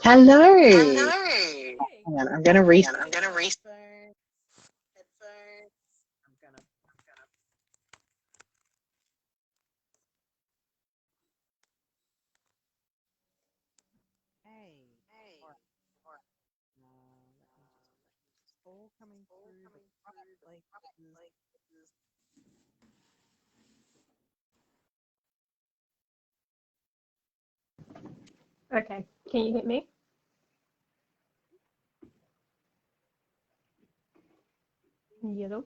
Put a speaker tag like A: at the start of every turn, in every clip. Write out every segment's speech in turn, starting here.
A: Hello.
B: Hello.
A: Hang on, I'm going to restart.
B: I'm gonna restart headphones. I'm gonna. Hey. All right. Let me just all coming through the right places.
C: Okay, can you hear me? Yellow.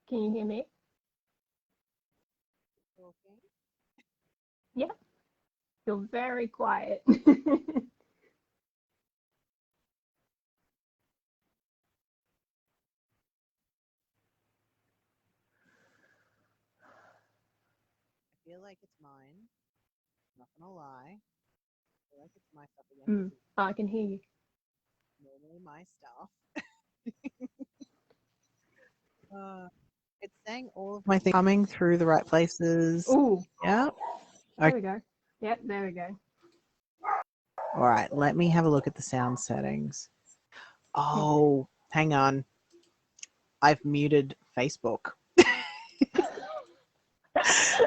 C: Can you hear me?
B: Okay.
C: Yeah. You're very quiet.
B: I feel like it's mine. Not gonna lie. I feel like it's my stuff again.
C: I can hear you.
B: Normally my stuff. It's saying all of my things coming through the right places.
C: Ooh,
B: Yeah.
C: there we go. Yep, there we go.
B: All right. Let me have a look at the sound settings. Oh, hang on. I've muted Facebook.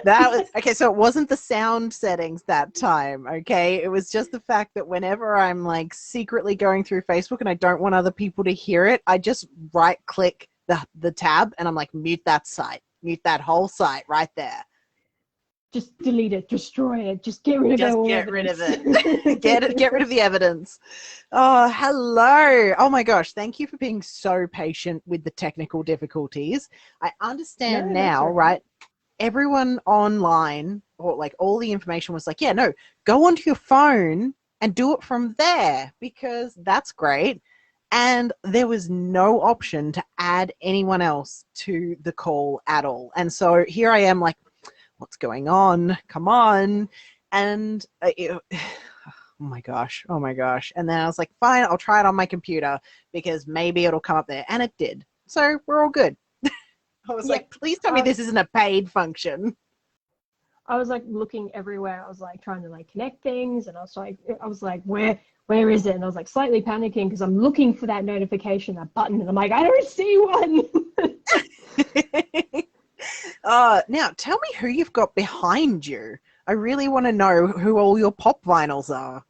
B: That was okay. So it wasn't the sound settings that time. Okay, it was just the fact that whenever I'm like secretly going through Facebook and I don't want other people to hear it, I just right click the tab and I'm like, mute that site, mute that whole site right there.
C: Just delete it, destroy it, just get rid of
B: Just
C: all
B: get rid of
C: evidence.
B: it. Get rid of the evidence. Oh, hello. Oh my gosh, thank you for being so patient with the technical difficulties. I understand
C: No, that's
B: now,
C: all
B: right? Everyone online, or like all the information was like, yeah, no, go onto your phone and do it from there because that's great. And there was no option to add anyone else to the call at all. And so here I am like, what's going on? Come on. And oh my gosh. Oh my gosh. And then I was like, fine, I'll try it on my computer because maybe it'll come up there. And it did. So we're all good. I was like, please tell me this isn't a paid function.
C: I was like looking everywhere. I was like trying to like connect things, and I was like, where is it? And I was like slightly panicking because I'm looking for that notification, that button, and I'm like, I don't see one.
B: Now tell me who you've got behind you. I really want to know who all your pop vinyls are.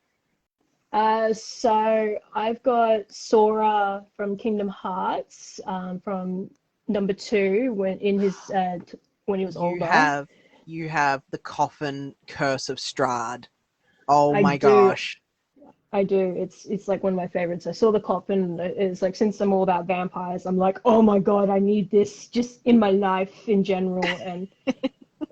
C: So I've got Sora from Kingdom Hearts, from number 2 when in his when he was older.
B: You have the Coffin Curse of Strahd. Oh
C: I
B: my
C: do.
B: gosh.
C: I do. It's like one of my favorites. I saw the coffin. It's like, since I'm all about vampires, I'm like, oh my God, I need this just in my life in general. And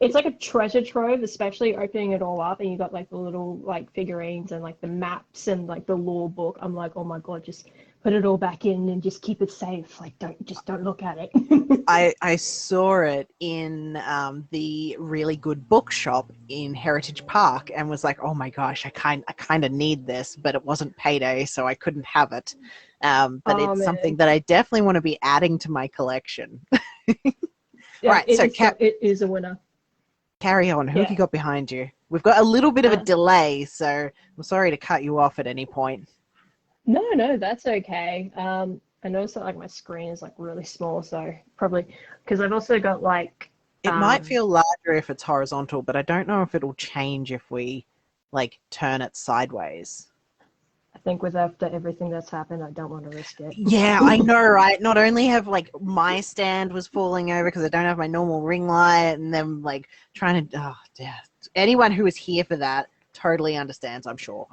C: it's like a treasure trove, especially opening it all up and you got like the little like figurines and like the maps and like the lore book. I'm like, oh my God, just put it all back in and just keep it safe. Like, don't look at it.
B: I saw it in the really good bookshop in Heritage Park and was like, oh my gosh, I kind of need this, but it wasn't payday, so I couldn't have it. But it's something that I definitely want to be adding to my collection.
C: Yeah,
B: right,
C: it is a winner.
B: Carry on. Who have you got behind you? We've got a little bit of a delay, so I'm sorry to cut you off at any point.
C: No, that's okay. I noticed that like my screen is like really small, so probably because I've also got like
B: it might feel larger if it's horizontal, but I don't know if it'll change if we like turn it sideways.
C: I think with after everything that's happened, I don't want to risk it.
B: Yeah, I know, right? Not only have like my stand was falling over because I don't have my normal ring light, and then like trying to anyone who is here for that totally understands. I'm sure.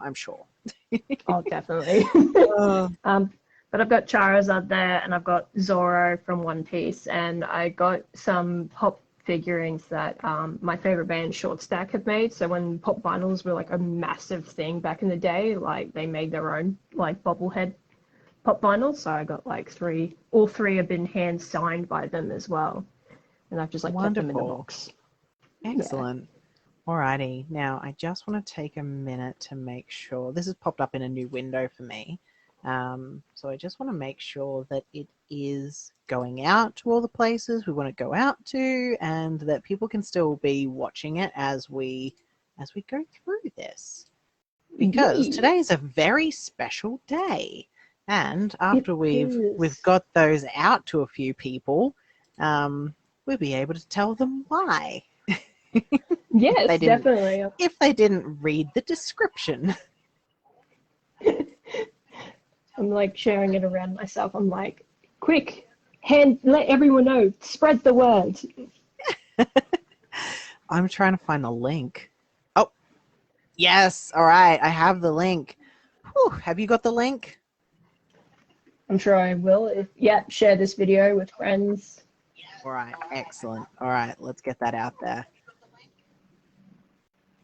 C: Oh, definitely. But I've got Charizard there, and I've got Zoro from One Piece, and I got some pop figurines that my favorite band Short Stack have made. So when pop vinyls were like a massive thing back in the day, like they made their own like bobblehead pop vinyls. So I got like all three have been hand signed by them as well, and I've just like kept them in the box.
B: Excellent. Yeah. Alrighty, now I just want to take a minute to make sure this has popped up in a new window for me. So I just want to make sure that it is going out to all the places we want to go out to, and that people can still be watching it as we go through this. Because today is a very special day. And after we've got those out to a few people, we'll be able to tell them why.
C: Yes, definitely.
B: If they didn't read the description.
C: I'm like sharing it around myself. I'm like, quick, let everyone know, spread the word.
B: I'm trying to find the link. Oh, yes. All right. I have the link. Whew, have you got the link?
C: I'm sure I will. Share this video with friends.
B: All right. Excellent. All right. Let's get that out there.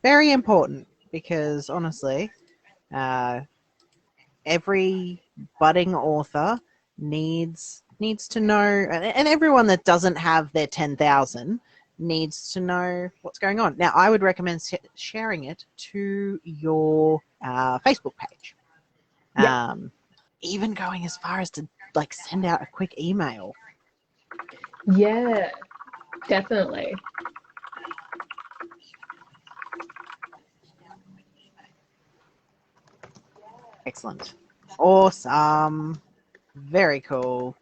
B: Very important, because honestly, every budding author needs to know, and everyone that doesn't have their 10,000 needs to know what's going on. Now, I would recommend sharing it to your Facebook page. Yep. Even going as far as to like send out a quick email.
C: Yeah, definitely.
B: Excellent. Awesome. Very cool.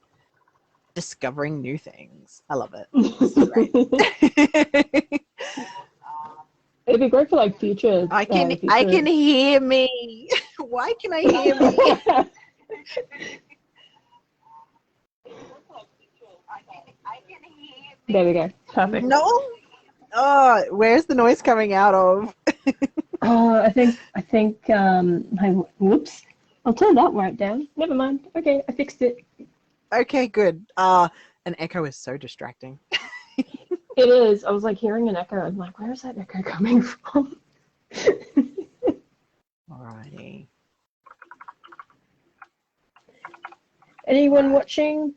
B: Discovering new things. I love it. This is great.
C: It'd be great for like future.
B: I can hear me. Why can I hear me?
C: There we go. Perfect.
B: No. Oh, where's the noise coming out of?
C: Oh, I think whoops. I'll turn that right down. Never mind. Okay, I fixed it.
B: Okay, good. An echo is so distracting.
C: It is. I was like hearing an echo. I'm like, where is that echo coming from?
B: Alrighty.
C: Anyone watching?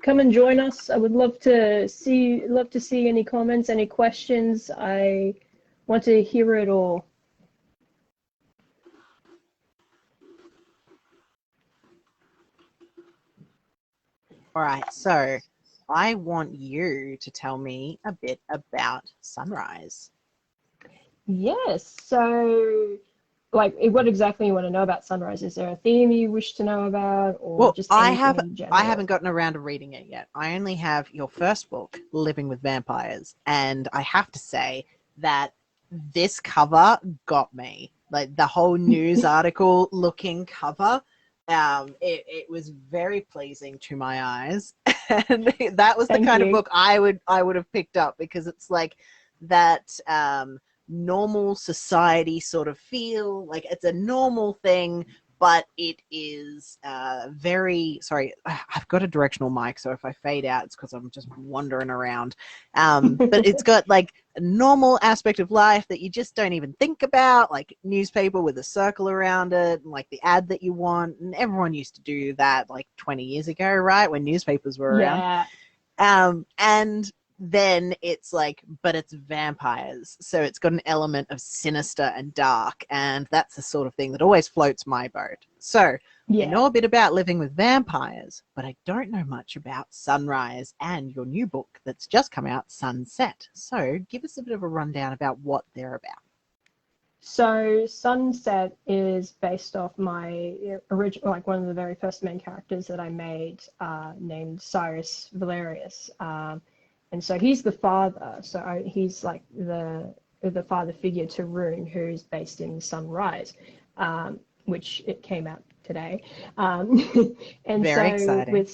C: Come and join us. I would love to see any comments, any questions. I want to hear it all.
B: All right, so I want you to tell me a bit about Sunrise.
C: Yes. So, like, what exactly you want to know about Sunrise? Is there a theme you wish to know about, or just anything in general?
B: I haven't gotten around to reading it yet. I only have your first book, Living with Vampires, and I have to say that this cover got me. Like the whole news article looking cover. It was very pleasing to my eyes, and that was the kind of book I would have picked up, because it's like that normal society sort of feel. Like it's a normal thing, but it is very, sorry, I've got a directional mic, so if I fade out, it's because I'm just wandering around. But it's got like a normal aspect of life that you just don't even think about, like newspaper with a circle around it, and like the ad that you want. And everyone used to do that like 20 years ago, right? When newspapers were around. And then it's like, but it's vampires, so it's got an element of sinister and dark, and that's the sort of thing that always floats my boat. So I know a bit about Living with Vampires, but I don't know much about Sunrise and your new book that's just come out, Sunset. So give us a bit of a rundown about what they're about.
C: So Sunset is based off my original, like one of the very first main characters that I made, named Cyrus Valerius. And so he's the father. So he's like the father figure to Rune, who's based in Sunrise, which it came out today. And
B: very exciting.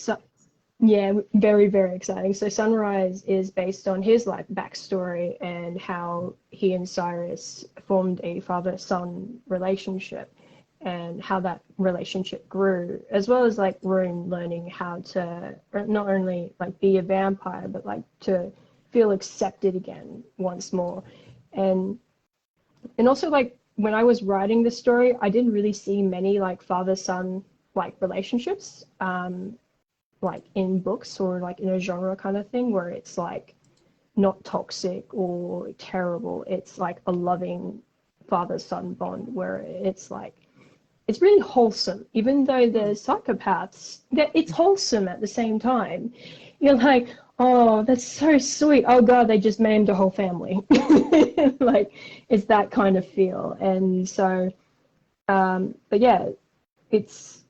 C: Very, very exciting. So Sunrise is based on his life backstory and how he and Cyrus formed a father-son relationship, and how that relationship grew, as well as like Rune learning how to not only like be a vampire, but like to feel accepted again once more. And also, like, when I was writing this story, I didn't really see many like father-son like relationships, like in books or like in a genre kind of thing, where it's like not toxic or terrible. It's like a loving father-son bond, where it's like it's really wholesome, even though they're psychopaths. It's wholesome at the same time. You're like, oh, that's so sweet. Oh God, they just maimed a whole family. Like, it's that kind of feel. And so, but yeah, it's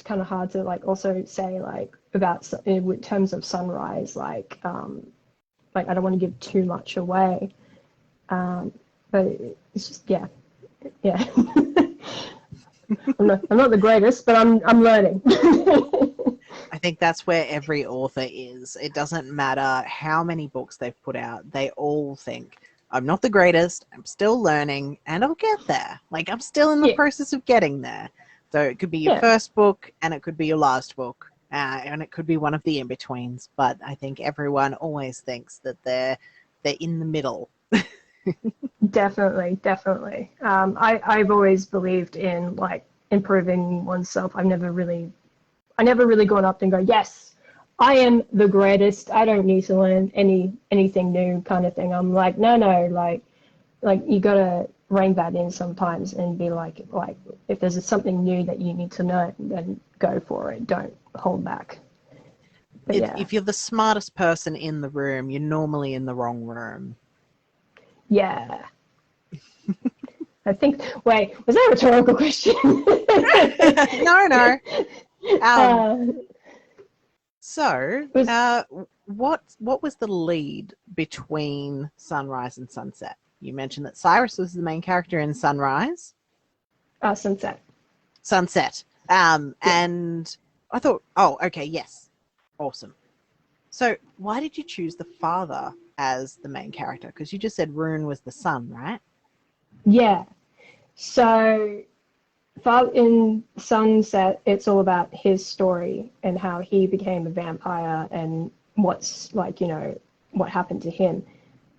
C: kind of hard to like also say like about in terms of Sunrise, like I don't want to give too much away, but it's just yeah. I'm not the greatest, but I'm learning.
B: I think that's where every author is. It doesn't matter how many books they've put out. They all think, I'm not the greatest, I'm still learning, and I'll get there. Like, I'm still in the process of getting there. So it could be your first book, and it could be your last book, and it could be one of the in-betweens. But I think everyone always thinks that they're in the middle.
C: Definitely. I've always believed in like improving oneself. I've never really gone up and go, yes, I am the greatest. I don't need to learn anything new kind of thing. I'm like, no, like you gotta rein that in sometimes and be like if there's something new that you need to know, then go for it. Don't hold back. But
B: If you're the smartest person in the room, you're normally in the wrong room.
C: Yeah. I think. Wait, was that a rhetorical question?
B: No. So, what was the lead between Sunrise and Sunset? You mentioned that Cyrus was the main character in Sunrise.
C: Sunset.
B: Sunset. And I thought, oh, okay, yes, awesome. So, why did you choose the father as the main character? Because you just said Rune was the son, right?
C: Yeah. So, in Sunset, it's all about his story and how he became a vampire and what's like, what happened to him.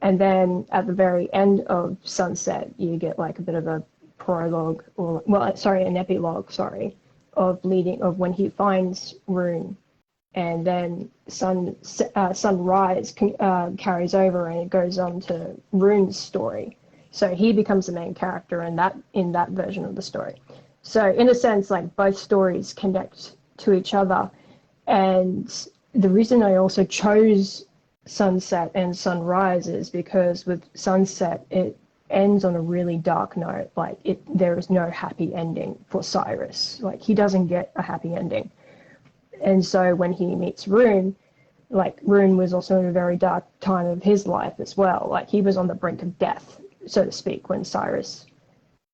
C: And then at the very end of Sunset, you get like a bit of a prologue, an epilogue, of when he finds Rune. And then Sunrise carries over and it goes on to Rune's story. So he becomes the main character in that version of the story. So in a sense, like both stories connect to each other. And the reason I also chose Sunset and Sunrise is because with Sunset, it ends on a really dark note. Like there is no happy ending for Cyrus. Like he doesn't get a happy ending. And so when he meets Rune, like Rune was also in a very dark time of his life as well. Like he was on the brink of death, so to speak, when Cyrus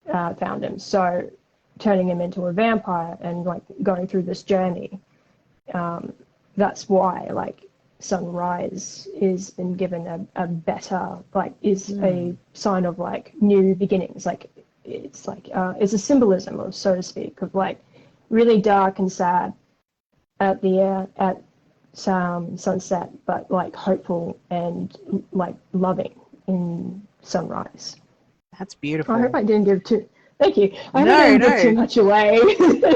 C: found him. So turning him into a vampire and like going through this journey, that's why like Sunrise is been given a better, like is a sign of like new beginnings. Like it's a symbolism of, so to speak, of like really dark and sad at Sunset, but like hopeful and like loving in Sunrise.
B: That's beautiful.
C: I hope I didn't give too. Thank you. I didn't give too much away.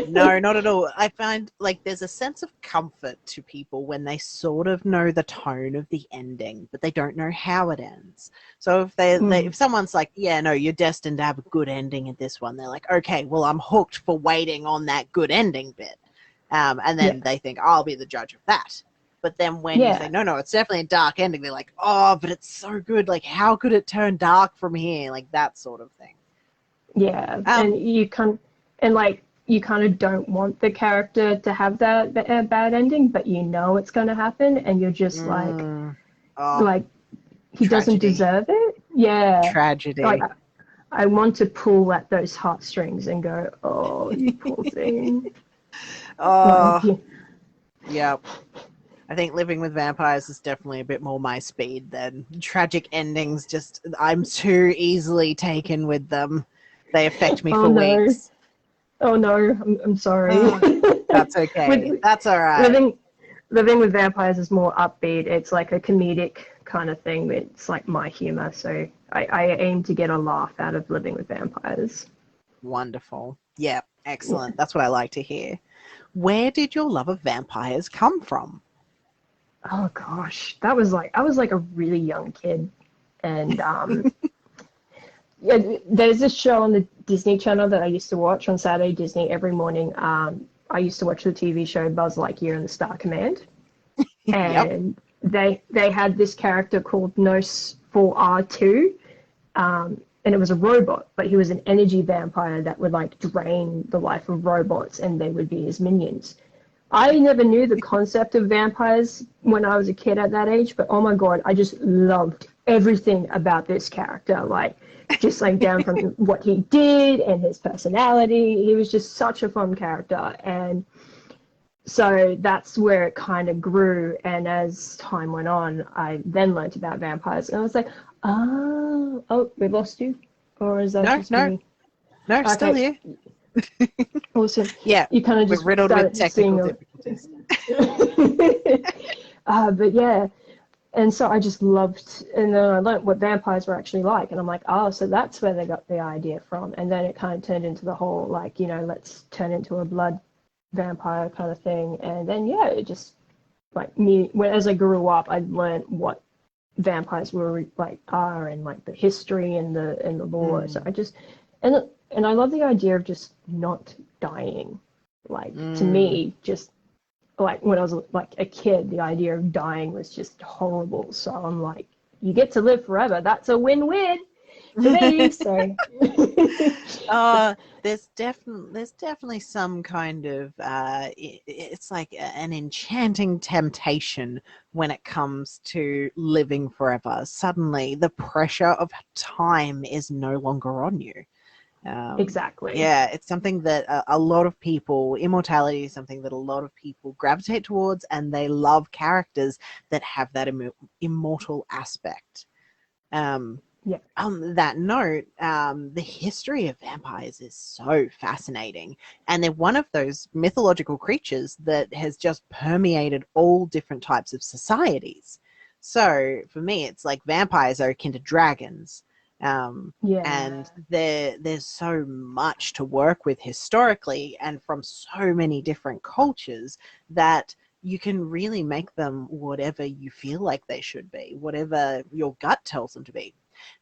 B: No, not at all. I find like there's a sense of comfort to people when they sort of know the tone of the ending, but they don't know how it ends. So if if someone's like, yeah, no, you're destined to have a good ending in this one, they're like, okay, well, I'm hooked for waiting on that good ending bit. And then they think, I'll be the judge of that. But then when you say, no, it's definitely a dark ending, they're like, oh, but it's so good. Like, how could it turn dark from here? Like, that sort of thing.
C: Yeah, and you kind of don't want the character to have that bad ending, but you know it's going to happen, and you're just like he doesn't deserve it. Yeah,
B: tragedy.
C: Like, I want to pull at those heartstrings and go, oh, you poor thing.
B: Oh, yeah. I think living with vampires is definitely a bit more my speed than tragic endings. Just I'm too easily taken with them. They affect me for weeks.
C: Oh no, I'm sorry.
B: That's okay. That's all right.
C: Living with vampires is more upbeat. It's like a comedic kind of thing. It's like my humor. So I aim to get a laugh out of living with vampires.
B: Wonderful. Yeah, excellent. Yeah. That's what I like to hear. Where did your love of vampires come from?
C: Oh gosh, I was like a really young kid, and Yeah, there's this show on the Disney Channel that I used to watch on Saturday Disney every morning. I used to watch the TV show Buzz Lightyear and the Star Command,
B: Yep.
C: and they had this character called Nos 4R2, and it was a robot, but he was an energy vampire that would like drain the life of robots, and they would be his minions. I never knew the concept of vampires when I was a kid at that age, but oh my god, I just loved everything about this character. Like, just like down from what he did and his personality. He was just such a fun character. And so that's where it kind of grew. And as time went on, I then learnt about vampires. And I was like, oh, we lost you? Or is that just me?
B: No,
C: Okay.
B: still here.
C: Awesome.
B: Yeah,
C: You kind of just
B: we're riddled with technical
C: seeing
B: difficulties.
C: but yeah, and so I just loved, and then I learned what vampires were actually like, and I'm like, oh, so that's where they got the idea from. And then it kind of turned into the whole, like, you know, let's turn into a blood vampire kind of thing. And then yeah, it just like me, as I grew up, I learned what vampires were like are, and like the history and the lore. So I just, and I love the idea of just not dying. Like, to me, just like when I was like a kid, the idea of dying was just horrible. So I'm like, you get to live forever. That's a win-win for me. So
B: there's definitely some kind of it's like an enchanting temptation when it comes to living forever. Suddenly the pressure of time is no longer on you.
C: Exactly.
B: Yeah, it's something that a lot of people, immortality is something that a lot of people gravitate towards, and they love characters that have that immortal aspect. On that note, the history of vampires is so fascinating, and they're one of those mythological creatures that has just permeated all different types of societies. So for me, it's like vampires are akin to dragons. And there's so much to work with historically and from so many different cultures that you can really make them whatever you feel like they should be, whatever your gut tells them to be.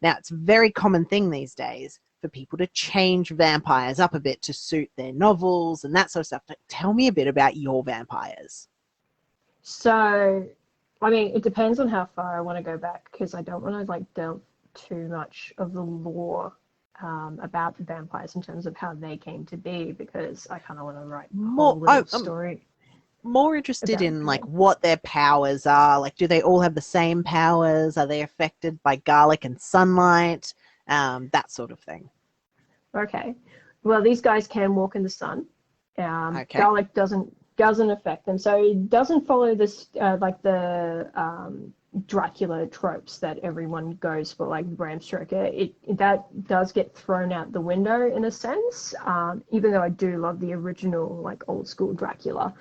B: Now, it's a very common thing these days for people to change vampires up a bit to suit their novels and that sort of stuff. Tell me a bit about your vampires.
C: So, I mean, it depends on how far I want to go back, because I don't want to like delve too much of the lore about the vampires in terms of how they came to be, because I kind of want to write a whole little story.
B: More interested in like what their powers are. Like, do they all have the same powers? Are they affected by garlic and sunlight? That sort of thing.
C: Okay. Well, these guys can walk in the sun.
B: Okay.
C: Garlic doesn't affect them, so it doesn't follow this like the Dracula tropes that everyone goes for, like Bram Stoker. That does get thrown out the window in a sense, even though I do love the original, like old school Dracula.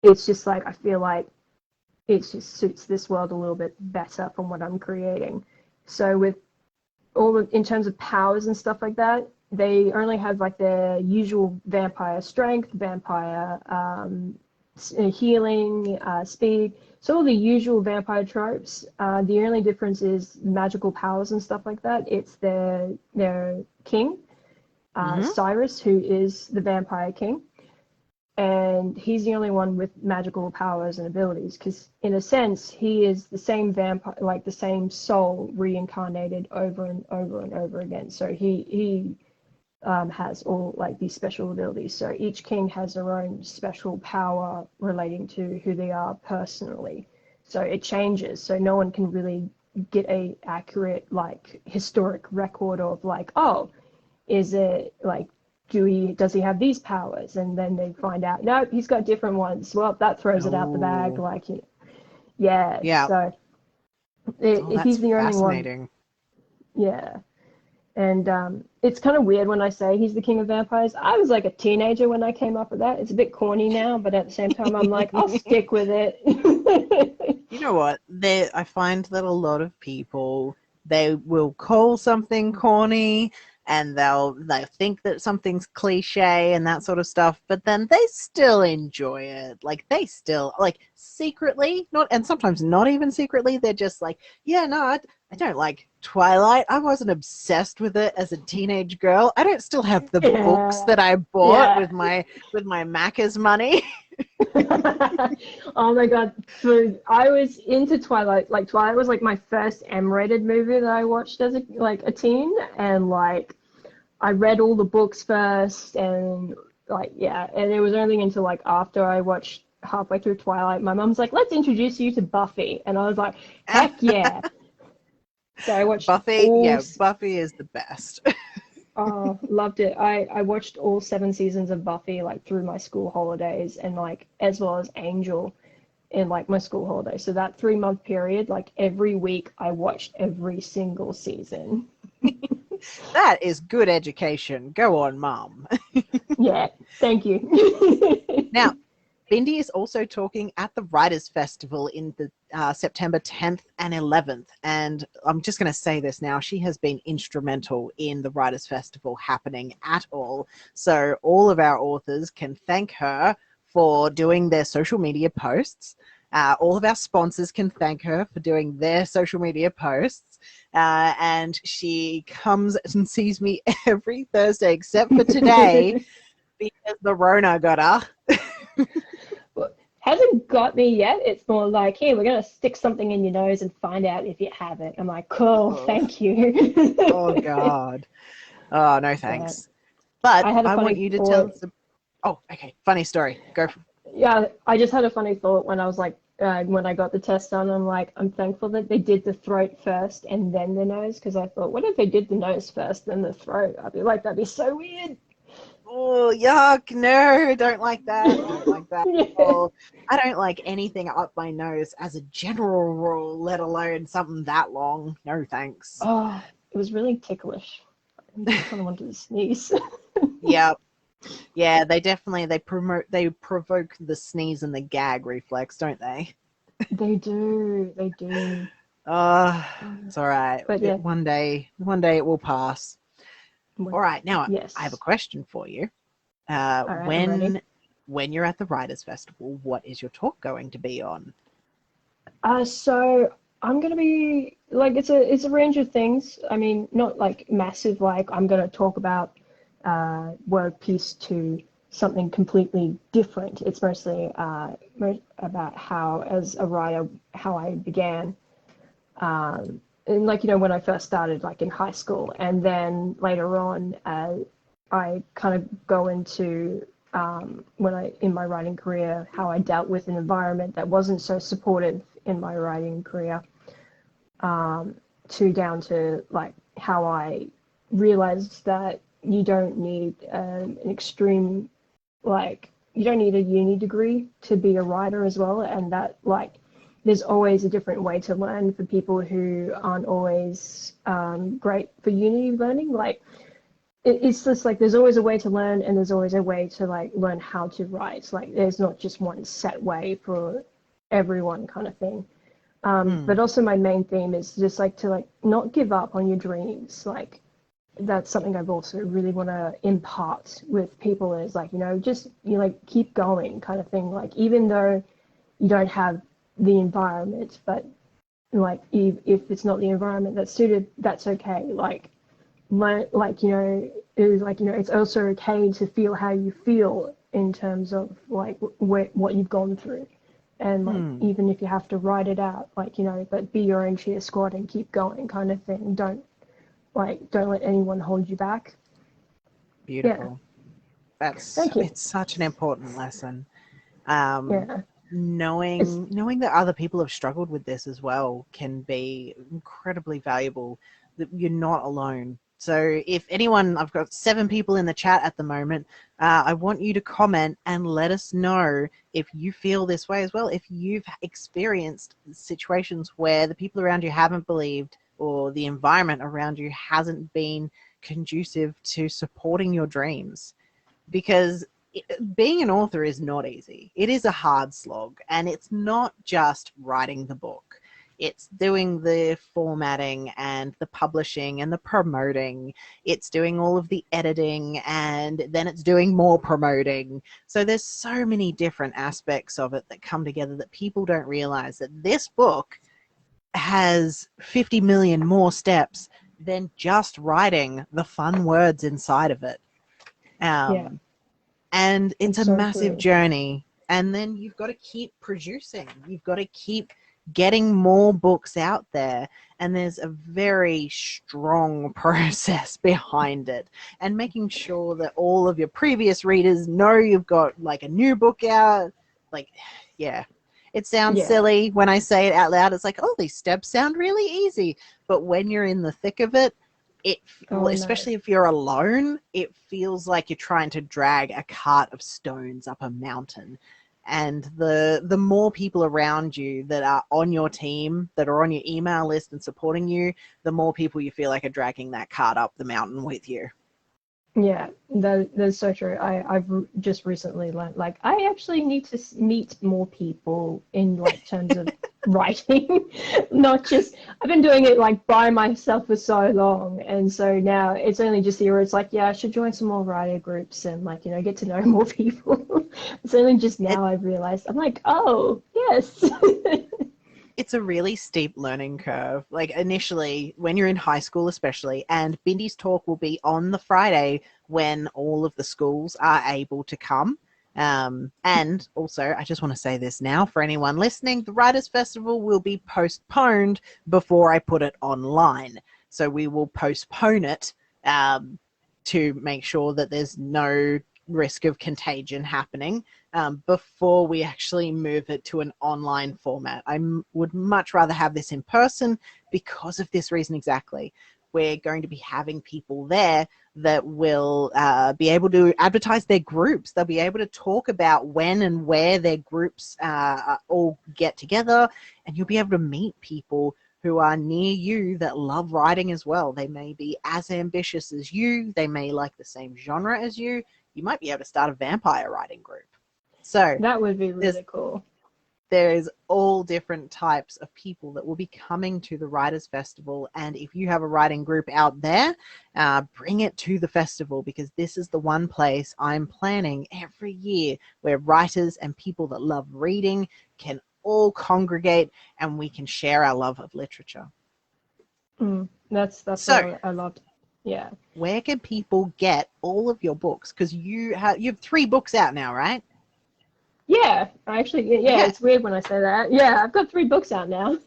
C: It's just like, I feel like it just suits this world a little bit better from what I'm creating. So with in terms of powers and stuff like that, they only have like their usual vampire strength, vampire healing, speed. So all the usual vampire tropes. The only difference is magical powers and stuff like that. It's their king, Cyrus, who is the vampire king. And he's the only one with magical powers and abilities, because in a sense he is the same vampire, like the same soul reincarnated over and over and over again. So he has all like these special abilities. So each king has their own special power relating to who they are personally. So it changes. So no one can really get a accurate like historic record of like, oh, is it like, does he have these powers? And then they find out, no, he's got different ones. Well, that throws it out the bag. Like, yeah. So he's the only one. Yeah. And it's kind of weird when I say he's the king of vampires. I was like a teenager when I came up with that. It's a bit corny now, but at the same time, I'm like, I'll stick with it.
B: You know what? I find that a lot of people, they will call something corny, and they'll think that something's cliche and that sort of stuff, but then they still enjoy it. Like, they still, like, secretly, and sometimes not even secretly, they're just like, yeah, no, I don't like Twilight, I wasn't obsessed with it as a teenage girl. I don't still have the books
C: Yeah.
B: that I bought
C: Yeah.
B: with my Macca's money.
C: Oh my god. So I was into Twilight. Like Twilight was like my first M-rated movie that I watched as a teen, and like I read all the books first, and like yeah, and it was only until like after I watched halfway through Twilight, my mum's like, "Let's introduce you to Buffy," and I was like, "Heck yeah!" So I watched
B: Buffy,
C: all.
B: yeah, Buffy is the best.
C: Oh, loved it. I watched all 7 seasons of Buffy like through my school holidays, and like as well as Angel in like my school holidays. So that 3 month period, like every week I watched every single season.
B: That is good education. Go on, Mum.
C: Yeah, thank you.
B: Now, Bindi is also talking at the Writers' Festival in the September 10th and 11th. And I'm just going to say this now. She has been instrumental in the Writers' Festival happening at all. So all of our authors can thank her for doing their social media posts. All of our sponsors can thank her for doing their social media posts. And she comes and sees me every Thursday except for today because the Rona got her.
C: Hasn't got me yet. It's more like, hey, we're gonna stick something in your nose and find out if you have it. I'm like, cool, thank you.
B: Oh God. Oh no, thanks. But I want you to tell us. Oh, okay. Funny story. Go.
C: Yeah, I just had a funny thought when I was like, when I got the test done. I'm like, I'm thankful that they did the throat first and then the nose, because I thought, what if they did the nose first, then the throat? I'd be like, that'd be so weird.
B: Oh, yuck. No, don't like that. Don't like that.
C: Yeah.
B: Oh, I don't like anything up my nose as a general rule, let alone something that long. No, thanks.
C: Oh, it was really ticklish. I kind of wanted to sneeze.
B: Yep. Yeah, they provoke the sneeze and the gag reflex, don't they?
C: They do.
B: It's all right.
C: But yeah.
B: One day it will pass. All right, now
C: yes.
B: I have a question for you.
C: All right,
B: when you're at the Writers' Festival, what is your talk going to be on?
C: So I'm gonna be like it's a range of things. I mean, not like massive. Like I'm gonna talk about World Peace to something completely different. It's mostly about how, as a writer, how I began. And like, when I first started like in high school, and then later on I kind of go into in my writing career, how I dealt with an environment that wasn't so supportive in my writing career, down to like how I realized that you don't need an extreme, like you don't need a uni degree to be a writer as well, and that like there's always a different way to learn for people who aren't always great for uni learning. Like it's just like there's always a way to learn, and there's always a way to like learn how to write. Like there's not just one set way for everyone, kind of thing. But also my main theme is just like to like not give up on your dreams. Like that's something I've also really want to impart with people, is like, just like keep going, kind of thing. Like even though you don't have the environment, but like if it's not the environment that's suited, that's okay. Like it's also okay to feel how you feel in terms of like what you've gone through, and like even if you have to write it out, like but be your own cheer squad and keep going, kind of thing. Don't let anyone hold you back.
B: Beautiful.
C: Yeah.
B: It's such an important lesson.
C: Yeah.
B: Knowing that other people have struggled with this as well can be incredibly valuable, that you're not alone. So if anyone, I've got 7 people in the chat at the moment, I want you to comment and let us know if you feel this way as well, if you've experienced situations where the people around you haven't believed, or the environment around you hasn't been conducive to supporting your dreams. Because being an author is not easy. It is a hard slog, and it's not just writing the book. It's doing the formatting and the publishing and the promoting. It's doing all of the editing, and then it's doing more promoting. So there's so many different aspects of it that come together that people don't realize that this book has 50 million more steps than just writing the fun words inside of it.
C: Yeah.
B: And it's a
C: so
B: massive
C: true.
B: journey. And then you've got to keep producing. You've got to keep getting more books out there. And there's a very strong process behind it. And making sure that all of your previous readers know you've got like a new book out. Like, yeah. It sounds
C: Yeah.
B: silly when I say it out loud. It's like, oh, these steps sound really easy. But when you're in the thick of it, especially if you're alone, it feels like you're trying to drag a cart of stones up a mountain. And the more people around you that are on your team, that are on your email list and supporting you, the more people you feel like are dragging that cart up the mountain with you.
C: Yeah, that's so true. I've just recently learned, like, I actually need to meet more people in, like, terms of writing. Not just, I've been doing it, like, by myself for so long. And so now it's only just here where it's like, yeah, I should join some more writer groups and, like, you know, get to know more people. It's only just now I've realized. I'm like, oh, yes.
B: It's a really steep learning curve. Like initially, when you're in high school especially, and Bindi's talk will be on the Friday when all of the schools are able to come. And also, I just want to say this now for anyone listening, the Writers' Festival will be postponed before I put it online. So we will postpone it to make sure that there's no risk of contagion happening before we actually move it to an online format. I would much rather have this in person because of this reason exactly. We're going to be having people there that will be able to advertise their groups. They'll be able to talk about when and where their groups all get together, and you'll be able to meet people who are near you that love writing as well. They may be as ambitious as you. They may like the same genre as you. You might be able to start a vampire writing group. So
C: that would be really cool.
B: There's all different types of people that will be coming to the Writers' Festival. And if you have a writing group out there, bring it to the festival, because this is the one place I'm planning every year where writers and people that love reading can all congregate and we can share our love of literature.
C: That's
B: so,
C: what I loved. Yeah.
B: Where can people get all of your books? Because you have 3 books out now, right?
C: Yeah, actually, yeah, it's weird when I say that. Yeah, I've got 3 books out now.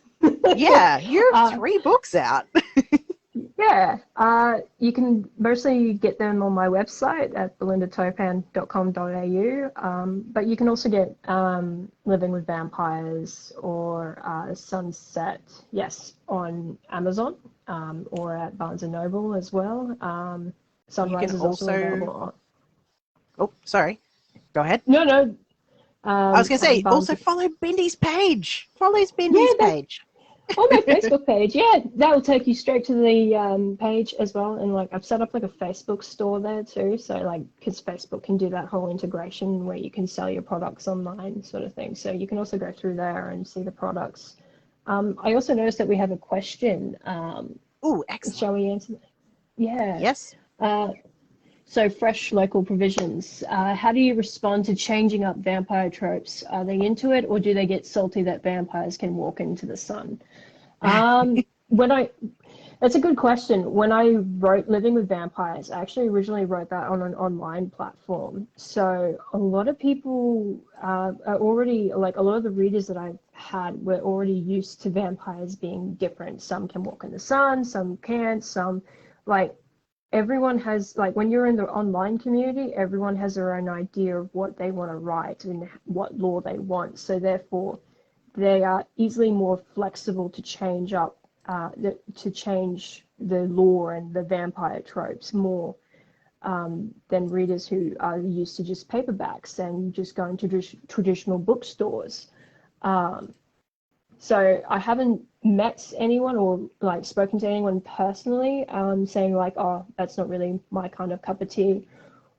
B: Yeah, you have 3 books out.
C: Yeah, you can mostly get them on my website at belindatopan.com.au, but you can also get Living with Vampires or Sunset, yes, on Amazon or at Barnes & Noble as well. Sunrise is also available.
B: Oh, sorry. Go ahead.
C: No.
B: I was going to say, also follow Bindi's page. Follow Bindi's page.
C: On my Facebook page, yeah, that will take you straight to the page as well. And like, I've set up like a Facebook store there too. So like, because Facebook can do that whole integration where you can sell your products online, sort of thing. So you can also go through there and see the products. I also noticed that we have a question.
B: Oh, excellent.
C: Shall we answer that? Yeah.
B: Yes.
C: So fresh local provisions. How do you respond to changing up vampire tropes? Are they into it, or do they get salty that vampires can walk into the sun? That's a good question. When I wrote Living with Vampires, I actually originally wrote that on an online platform. So a lot of people are already, like a lot of the readers that I've had were already used to vampires being different. Some can walk in the sun, some can't, some like, everyone has, like, when you're in the online community, everyone has their own idea of what they want to write and what lore they want. So therefore, they are easily more flexible to change up, to change the lore and the vampire tropes more than readers who are used to just paperbacks and just going to traditional bookstores. So I haven't met anyone or like spoken to anyone personally saying like, oh, that's not really my kind of cup of tea,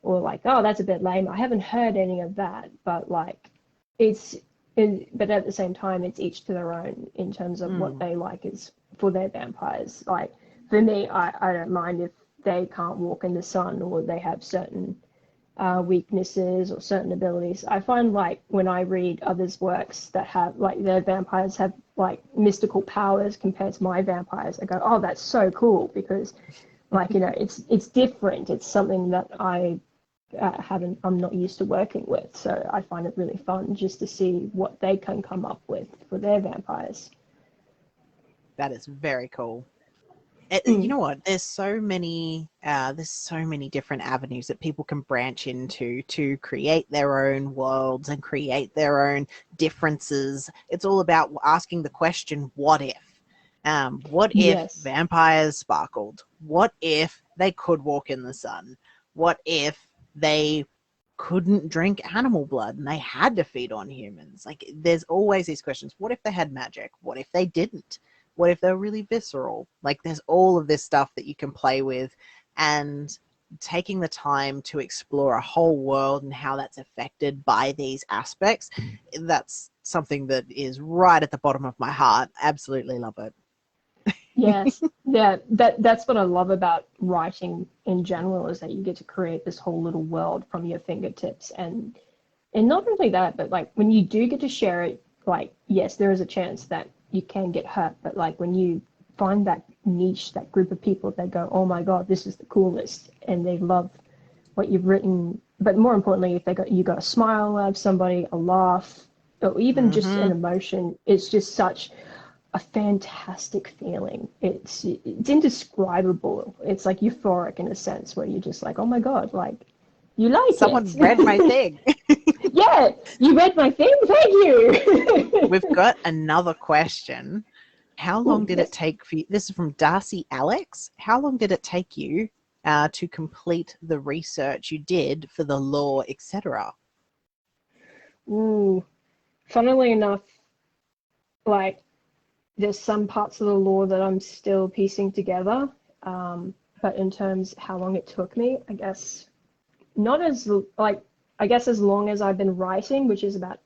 C: or like, oh, that's a bit lame. I haven't heard any of that, but like but at the same time, it's each to their own in terms of what they like is for their vampires. Like for me, I don't mind if they can't walk in the sun or they have certain weaknesses or certain abilities. I find like when I read others' works that have like their vampires have like mystical powers compared to my vampires, I go, oh, that's so cool, because like, you know, it's different. It's something that I'm not used to working with. So I find it really fun just to see what they can come up with for their vampires.
B: That is very cool. You know what? There's so many different avenues that people can branch into to create their own worlds and create their own differences. It's all about asking the question, what if? What if
C: Yes.
B: vampires sparkled? What if they could walk in the sun? What if they couldn't drink animal blood and they had to feed on humans? Like, there's always these questions. What if they had magic? What if they didn't? What if they're really visceral? Like, there's all of this stuff that you can play with, and taking the time to explore a whole world and how that's affected by these aspects, that's something that is right at the bottom of my heart. Absolutely love it.
C: Yes, yeah, that's what I love about writing in general, is that you get to create this whole little world from your fingertips, and not only that, but like when you do get to share it, like, yes, there is a chance that you can get hurt, but like when you find that niche, that group of people that go, oh my god, this is the coolest, and they love what you've written, but more importantly, if you got a smile out of somebody, a laugh, or even just an emotion, it's just such a fantastic feeling. It's indescribable. It's like euphoric in a sense, where you're just like, oh my god, like, you like
B: Someone
C: it.
B: read my thing.
C: Yeah, you read my thing, thank you.
B: We've got another question. How long did
C: yes.
B: it take for you? This is from Darcy Alex. How long did it take you to complete the research you did for the lore, etc.?
C: Ooh, funnily enough, like, there's some parts of the lore that I'm still piecing together, but in terms how long it took me, I guess not as like, I guess as long as I've been writing, which is about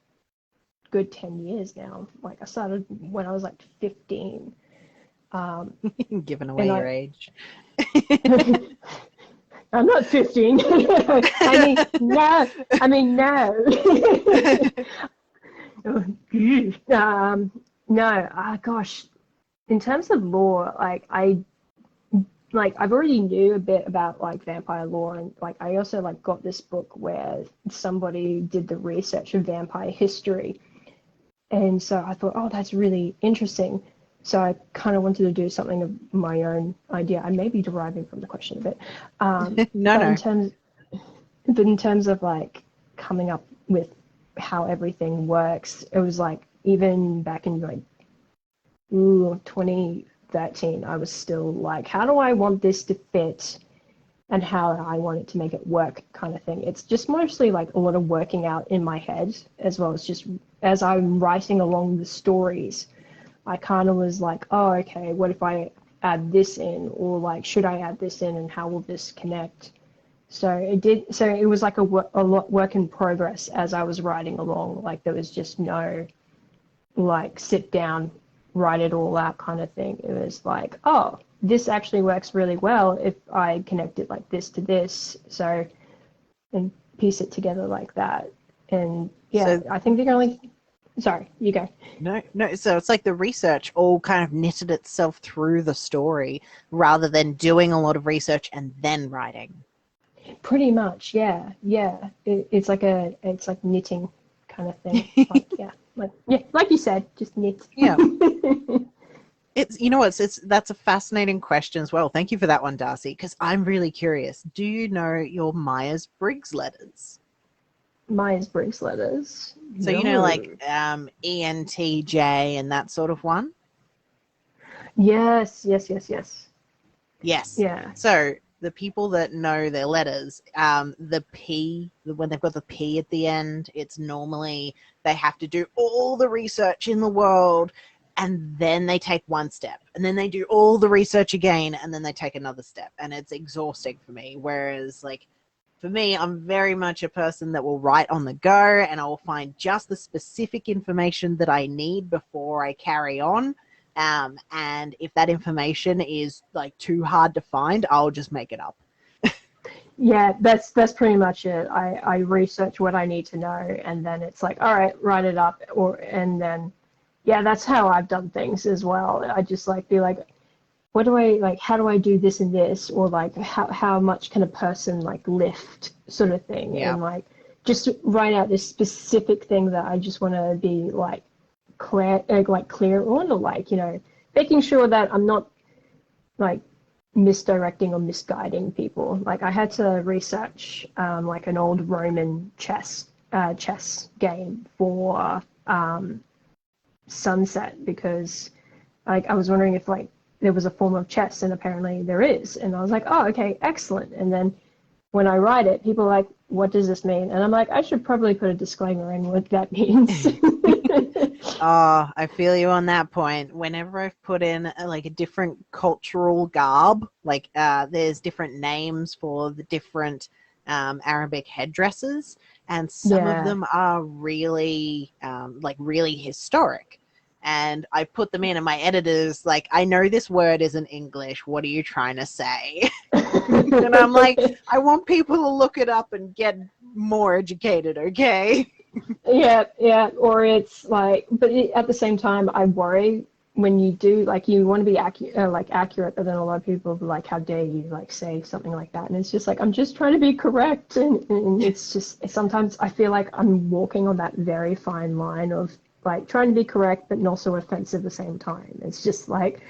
C: good 10 years now. Like, I started when I was like 15.
B: Giving away your age.
C: I'm not 15. I mean, no. No, gosh, in terms of lore, like, I've already knew a bit about like vampire lore, and like I also like got this book where somebody did the research of vampire history, and so I thought, oh, that's really interesting. So I kind of wanted to do something of my own idea. I may be deriving from the question a bit.
B: No.
C: But in terms of like coming up with how everything works, it was like even back in like 2013, I was still like, how do I want this to fit and how I want it to make it work, kind of thing. It's just mostly like a lot of working out in my head, as well as just as I'm writing along the stories, I kind of was like, oh, okay, what if I add this in, or like, should I add this in, and how will this connect? So it was like a lot work in progress as I was writing along. Like, there was just no like sit down, write it all out kind of thing. It was like, oh, this actually works really well if I connect it like this to this, so, and piece it together like that. And yeah, so, I think the only, sorry, you go.
B: No, so it's like the research all kind of knitted itself through the story rather than doing a lot of research and then writing.
C: Pretty much, yeah. It's like knitting kind of thing. Like you said, just knit.
B: Yeah. That's a fascinating question as well. Thank you for that one, Darcy, because I'm really curious. Do you know your Myers Briggs letters?
C: Myers Briggs letters?
B: So, no. Like ENTJ and that sort of one?
C: Yes.
B: Yes.
C: Yeah.
B: So the people that know their letters, the P, when they've got the P at the end, it's normally they have to do all the research in the world, and then they take one step, and then they do all the research again, and then they take another step, and it's exhausting for me. Whereas, like, for me, I'm very much a person that will write on the go, and I will find just the specific information that I need before I carry on. And if that information is like too hard to find, I'll just make it up.
C: Yeah, that's pretty much it. I research what I need to know, and then it's like, all right, write it up, and then yeah, that's how I've done things as well. I just like be like, what do I like? How do I do this and this, or like how much can a person like lift, sort of thing,
B: Yeah.
C: and like just write out this specific thing that I just want to be like clear, clear on, or like, you know, making sure that I'm not like misdirecting or misguiding people. Like I had to research like an old Roman chess game for Sunset, because like I was wondering if like there was a form of chess, and apparently there is. And I was like, oh, okay, excellent. And then when I write it, people are like, what does this mean? And I'm like, I should probably put a disclaimer in what that means.
B: Oh, I feel you on that point. Whenever I've put in like a different cultural garb, like there's different names for the different Arabic headdresses, and some of
C: Yeah.
B: them are really like really historic. And I put them in, and my editor's like, I know this word isn't English. What are you trying to say? And I'm like, I want people to look it up and get more educated, okay?
C: Yeah, or it's like, but at the same time, I worry when you do, like, you want to be accurate, but then a lot of people are like, how dare you, like, say something like that? And it's just like, I'm just trying to be correct, and it's just, sometimes I feel like I'm walking on that very fine line of, like, trying to be correct, but also offensive at the same time. It's just like,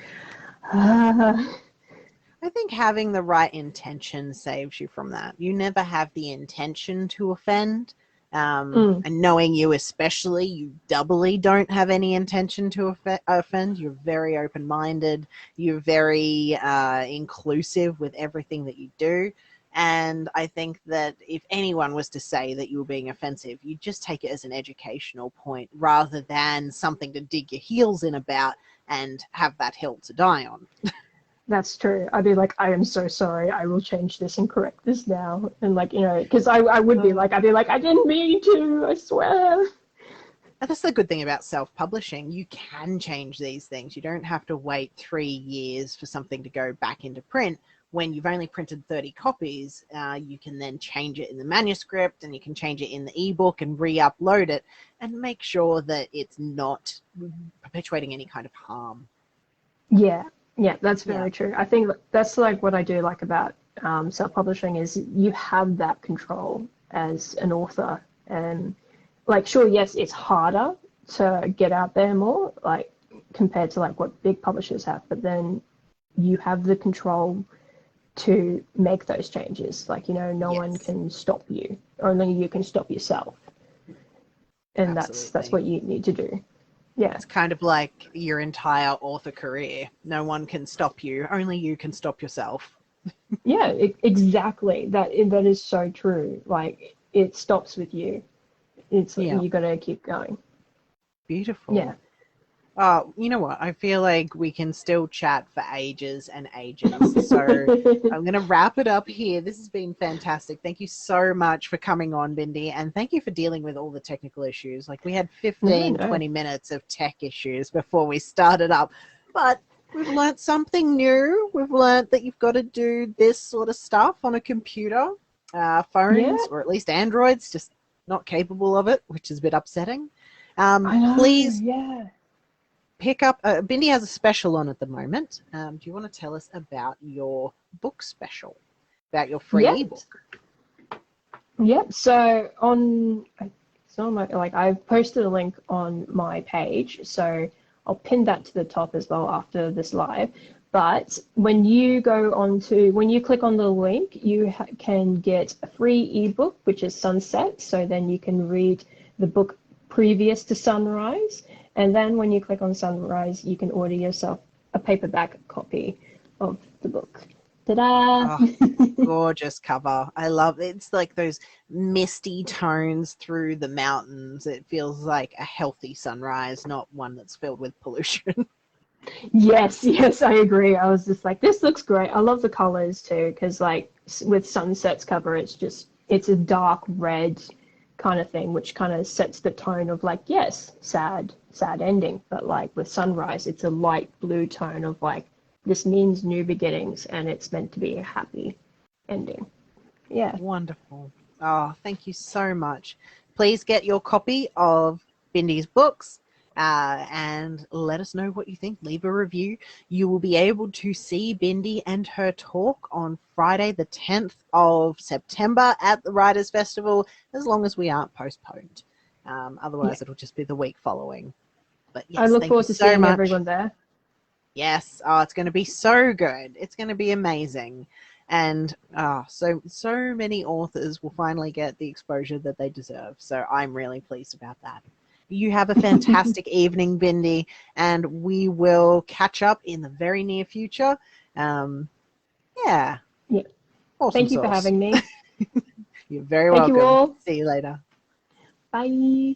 B: I think having the right intention saves you from that. You never have the intention to offend. And knowing you especially, you doubly don't have any intention to offend. You're very open-minded. You're very inclusive with everything that you do. And I think that if anyone was to say that you were being offensive, you'd just take it as an educational point rather than something to dig your heels in about and have that hill to die on.
C: That's true. I'd be like, I am so sorry. I will change this and correct this now. And like, you know, because I would be like, I'd be like, I didn't mean to, I swear.
B: And that's the good thing about self-publishing. You can change these things. You don't have to wait 3 years for something to go back into print. When you've only printed 30 copies, you can then change it in the manuscript, and you can change it in the ebook and re-upload it and make sure that it's not perpetuating any kind of harm.
C: Yeah, yeah, that's very true. I think that's like what I do like about self-publishing is you have that control as an author. And like, sure, yes, it's harder to get out there more, like compared to like what big publishers have, but then you have the control to make those changes. Like, you know, no one can stop you. Only you can stop yourself. And that's what you need to do. Yeah.
B: It's kind of like your entire author career. No one can stop you. Only you can stop yourself.
C: Yeah, exactly. That is so true. Like, it stops with you. It's you got to keep going.
B: Beautiful.
C: Yeah.
B: You know what? I feel like we can still chat for ages and ages. So I'm going to wrap it up here. This has been fantastic. Thank you so much for coming on, Bindi. And thank you for dealing with all the technical issues. Like, we had 20 minutes of tech issues before we started up. But we've learnt something new. We've learnt that you've got to do this sort of stuff on a computer. Phones, or at least Androids, just not capable of it, which is a bit upsetting.
C: I know,
B: please pick up. Bindi has a special on at the moment. Do you want to tell us about your book special, about your free ebook?
C: Yep. So I've posted a link on my page, so I'll pin that to the top as well after this live. But when you click on the link, you can get a free ebook, which is Sunset. So then you can read the book previous to Sunrise. And then when you click on Sunrise, you can order yourself a paperback copy of the book. Ta-da!
B: Oh, gorgeous cover. I love it. It's like those misty tones through the mountains. It feels like a healthy sunrise, not one that's filled with pollution.
C: Yes, I agree. I was just like, this looks great. I love the colors too, because like with Sunset's cover, it's a dark red kind of thing, which kind of sets the tone of like, yes, sad ending. But like with Sunrise, it's a light blue tone of like, this means new beginnings, and it's meant to be a happy ending. Yeah.
B: Wonderful. Oh, thank you so much. Please get your copy of Bindi's books. And let us know what you think. Leave a review. You will be able to see Bindi and her talk on Friday the 10th of September at the Writers' Festival, as long as we aren't postponed. Otherwise, it'll just be the week following. But yes,
C: I look
B: thank
C: forward
B: you
C: to
B: so
C: seeing
B: much.
C: everyone there.
B: Yes. Oh, it's going to be so good. It's going to be amazing. And so many authors will finally get the exposure that they deserve. So I'm really pleased about that. You have a fantastic evening, Bindi, and we will catch up in the very near future. Yeah.
C: Yeah.
B: Awesome
C: Thank you for
B: sauce.
C: having me.
B: You're very
C: Thank
B: welcome.
C: you all.
B: See you later.
C: Bye.